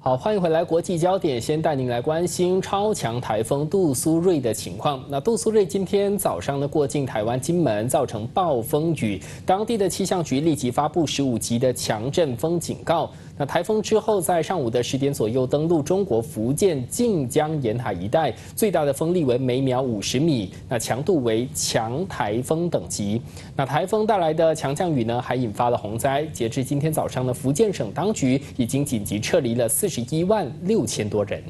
好，欢迎回来。国际焦点，先带您来关心超强台风杜苏芮的情况。那杜苏芮今天早上呢过境台湾金门，造成暴风雨，当地的气象局立即发布15级的强阵风警告。那台风之后，在上午的10点左右登陆中国福建晋江沿海一带，最大的风力为每秒50米，那强度为强台风等级。那台风带来的强降雨呢，还引发了洪灾。截至今天早上呢，福建省当局已经紧急撤离了41万6千多人。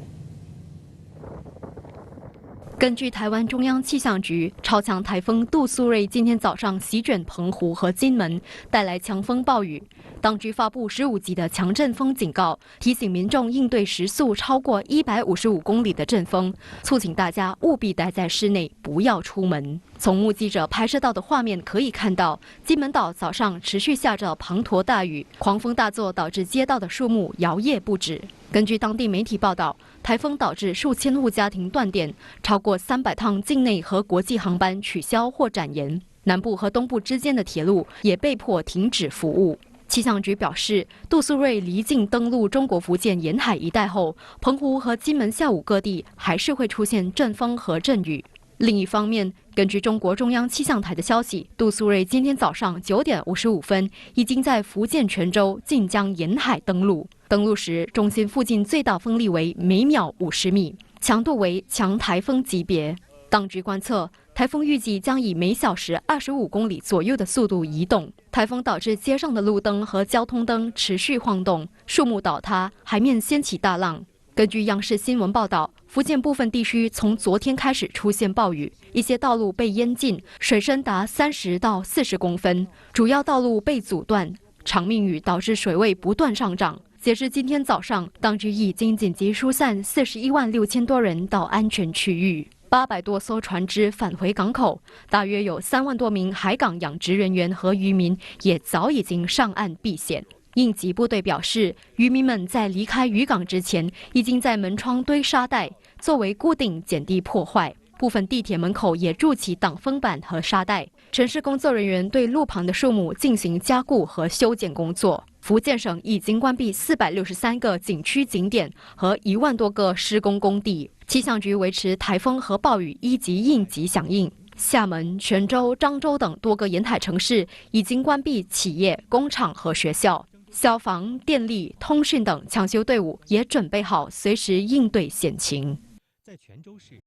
根据台湾中央气象局，超强台风杜苏芮今天早上席卷澎湖和金门，带来强风暴雨。当局发布15级的强阵风警告，提醒民众应对时速超过155公里的阵风，促请大家务必待在室内，不要出门。从目击者拍摄到的画面可以看到，金门岛早上持续下着滂沱大雨，狂风大作导致街道的树木摇曳不止。根据当地媒体报道，台风导致数千户家庭断电，超过300趟境内和国际航班取消或展延，南部和东部之间的铁路也被迫停止服务。气象局表示，杜苏芮离境登陆中国福建沿海一带后，澎湖和金门下午各地还是会出现阵风和阵雨。另一方面，根据中国中央气象台的消息，杜苏芮今天早上9点55分已经在福建泉州晋江沿海登陆。登陆时，中心附近最大风力为每秒50米，强度为强台风级别。当局观测，台风预计将以每小时25公里左右的速度移动。台风导致街上的路灯和交通灯持续晃动，树木倒塌，海面掀起大浪。根据央视新闻报道，福建部分地区从昨天开始出现暴雨，一些道路被淹浸，水深达30到40公分，主要道路被阻断。长命雨导致水位不断上涨。截至今天早上，当局已经紧急疏散41万6千多人到安全区域，800多艘船只返回港口，大约有3万多名海港养殖人员和渔民也早已经上岸避险。应急部队表示，渔民们在离开渔港之前，已经在门窗堆沙袋，作为固定，减低破坏。部分地铁门口也筑起挡风板和沙袋。城市工作人员对路旁的树木进行加固和修剪工作。福建省已经关闭463个景区景点和1万多个施工工地。气象局维持台风和暴雨1级应急响应。厦门、泉州、漳州等多个沿海城市已经关闭企业、工厂和学校。消防、电力、通讯等抢修队伍也准备好随时应对险情。在泉州市。